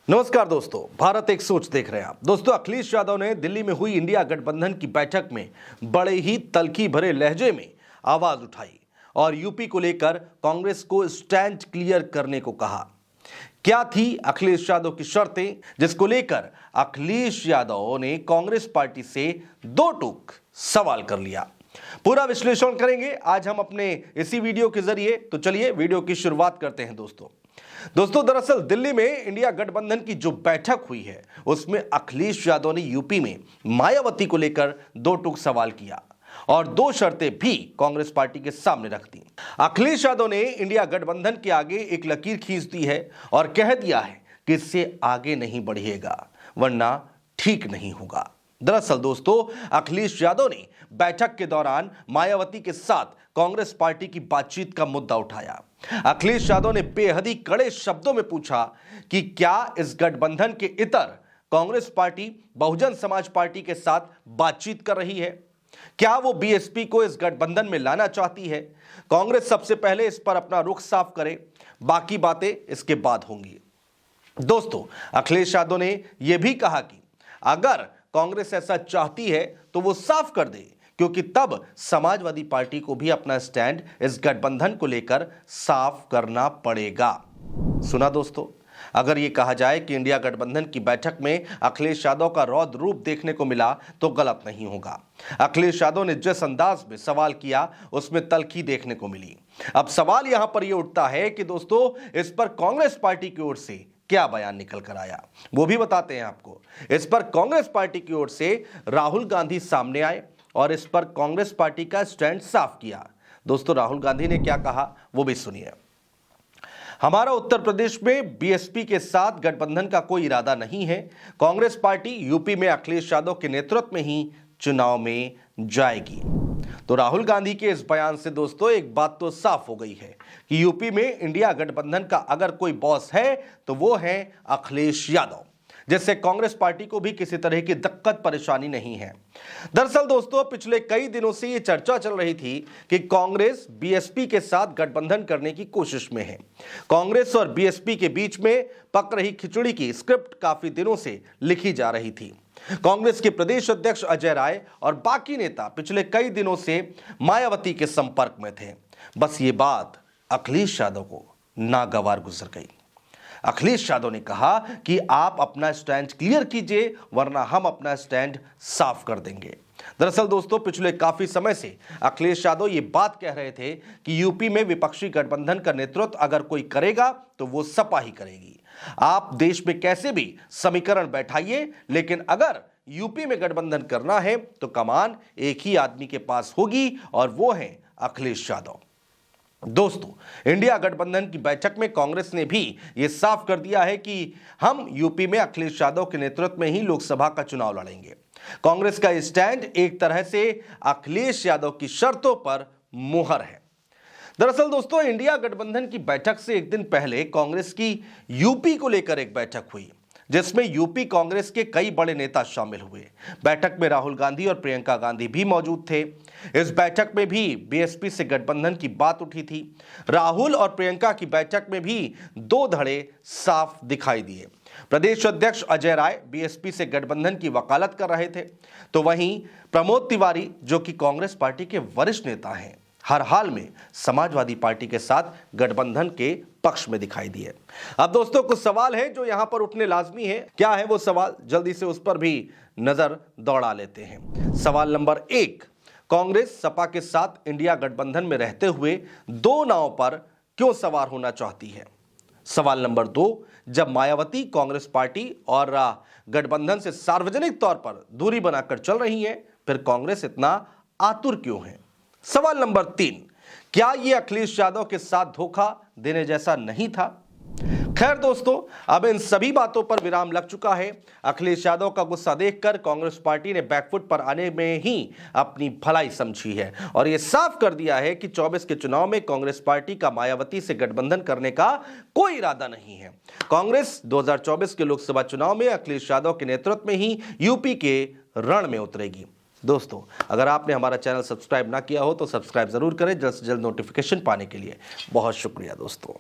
नमस्कार दोस्तों, भारत एक सोच देख रहे हैं आप। दोस्तों, अखिलेश यादव ने दिल्ली में हुई इंडिया गठबंधन की बैठक में बड़े ही तल्खी भरे लहजे में आवाज उठाई और यूपी को लेकर कांग्रेस को स्टैंड क्लियर करने को कहा। क्या थी अखिलेश यादव की शर्तें, जिसको लेकर अखिलेश यादव ने कांग्रेस पार्टी से दो टूक सवाल कर लिया। पूरा विश्लेषण करेंगे आज हम अपने इसी वीडियो के जरिए। तो चलिए वीडियो की शुरुआत करते हैं दोस्तों, दरअसल दिल्ली में इंडिया गठबंधन की जो बैठक हुई है उसमें अखिलेश यादव ने यूपी में मायावती को लेकर दो टूक सवाल किया और दो शर्तें भी कांग्रेस पार्टी के सामने रख दी। अखिलेश यादव ने इंडिया गठबंधन के आगे एक लकीर खींच दी है और कह दिया है कि इससे आगे नहीं बढ़िएगा वरना ठीक नहीं होगा। दरअसल दोस्तों, अखिलेश यादव ने बैठक के दौरान मायावती के साथ कांग्रेस पार्टी की बातचीत का मुद्दा उठाया। अखिलेश यादव ने बेहद ही कड़े शब्दों में पूछा कि क्या इस गठबंधन के इतर कांग्रेस पार्टी बहुजन समाज पार्टी के साथ बातचीत कर रही है, क्या वो बीएसपी को इस गठबंधन में लाना चाहती है। कांग्रेस सबसे पहले इस पर अपना रुख साफ करे, बाकी बातें इसके बाद होंगी। दोस्तों, अखिलेश यादव ने यह भी कहा कि अगर कांग्रेस ऐसा चाहती है तो वो साफ कर दे, क्योंकि तब समाजवादी पार्टी को भी अपना स्टैंड इस गठबंधन को लेकर साफ करना पड़ेगा। सुना दोस्तों, अगर ये कहा जाए कि इंडिया गठबंधन की बैठक में अखिलेश यादव का रौद्र रूप देखने को मिला तो गलत नहीं होगा। अखिलेश यादव ने जिस अंदाज में सवाल किया उसमें तल्खी देखने को मिली। अब सवाल यहां पर यह उठता है कि दोस्तों, इस पर कांग्रेस पार्टी की ओर से क्या बयान निकल कर आया वो भी बताते हैं आपको। इस पर कांग्रेस पार्टी की ओर से राहुल गांधी सामने आए और इस पर कांग्रेस पार्टी का स्टैंड साफ किया। दोस्तों, राहुल गांधी ने क्या कहा वो भी सुनिए। हमारा उत्तर प्रदेश में बीएसपी के साथ गठबंधन का कोई इरादा नहीं है। कांग्रेस पार्टी यूपी में अखिलेश यादव के नेतृत्व में ही चुनाव में जाएगी। तो राहुल गांधी के इस बयान से दोस्तों एक बात तो साफ हो गई है कि यूपी में इंडिया गठबंधन का अगर कोई बॉस है तो वो है अखिलेश यादव, जिससे कांग्रेस पार्टी को भी किसी तरह की दिक्कत परेशानी नहीं है। दरअसल दोस्तों, पिछले कई दिनों से ये चर्चा चल रही थी कि कांग्रेस बीएसपी के साथ गठबंधन करने की कोशिश में है। कांग्रेस और बीएसपी के बीच में पक रही खिचड़ी की स्क्रिप्ट काफी दिनों से लिखी जा रही थी। कांग्रेस के प्रदेश अध्यक्ष अजय राय और बाकी नेता पिछले कई दिनों से मायावती के संपर्क में थे। बस ये बात अखिलेश यादव को नागवार गुजर गई। अखिलेश यादव ने कहा कि आप अपना स्टैंड क्लियर कीजिए वरना हम अपना स्टैंड साफ कर देंगे। दरअसल दोस्तों, पिछले काफी समय से अखिलेश यादव ये बात कह रहे थे कि यूपी में विपक्षी गठबंधन का नेतृत्व अगर कोई करेगा तो वो सपा ही करेगी। आप देश में कैसे भी समीकरण बैठाइए, लेकिन अगर यूपी में गठबंधन करना है तो कमान एक ही आदमी के पास होगी और वो है अखिलेश यादव। दोस्तों, इंडिया गठबंधन की बैठक में कांग्रेस ने भी यह साफ कर दिया है कि हम यूपी में अखिलेश यादव के नेतृत्व में ही लोकसभा का चुनाव लड़ेंगे। कांग्रेस का स्टैंड एक तरह से अखिलेश यादव की शर्तों पर मुहर है। दरअसल दोस्तों, इंडिया गठबंधन की बैठक से एक दिन पहले कांग्रेस की यूपी को लेकर एक बैठक हुई जिसमें यूपी कांग्रेस के कई बड़े नेता शामिल हुए। बैठक में राहुल गांधी और प्रियंका गांधी भी मौजूद थे। इस बैठक में भी बीएसपी से गठबंधन की बात उठी थी। राहुल और प्रियंका की बैठक में भी दो धड़े साफ दिखाई दिए। प्रदेश अध्यक्ष अजय राय बीएसपी से गठबंधन की वकालत कर रहे थे, तो वहीं प्रमोद तिवारी जो कि कांग्रेस पार्टी के वरिष्ठ नेता हैं, हर हाल में समाजवादी पार्टी के साथ गठबंधन के पक्ष में दिखाई दिए। अब दोस्तों, कुछ सवाल हैं जो यहां पर उठने लाजमी है। क्या है वो सवाल, जल्दी से उस पर भी नजर दौड़ा लेते हैं। सवाल नंबर 1, कांग्रेस सपा के साथ इंडिया गठबंधन में रहते हुए दो नाव पर क्यों सवार होना चाहती है। सवाल नंबर 2, जब मायावती कांग्रेस पार्टी और गठबंधन से सार्वजनिक तौर पर दूरी बनाकर चल रही है, फिर कांग्रेस इतना आतुर क्यों है। सवाल नंबर 3, क्या यह अखिलेश यादव के साथ धोखा देने जैसा नहीं था। खैर दोस्तों, अब इन सभी बातों पर विराम लग चुका है। अखिलेश यादव का गुस्सा देखकर कांग्रेस पार्टी ने बैकफुट पर आने में ही अपनी भलाई समझी है और यह साफ कर दिया है कि 24 के चुनाव में कांग्रेस पार्टी का मायावती से गठबंधन करने का कोई इरादा नहीं है। कांग्रेस 2024 के लोकसभा चुनाव में अखिलेश यादव के नेतृत्व में ही यूपी के रण में उतरेगी। दोस्तों, अगर आपने हमारा चैनल सब्सक्राइब ना किया हो तो सब्सक्राइब जरूर करें जल्द से जल्द नोटिफिकेशन पाने के लिए। बहुत शुक्रिया दोस्तों।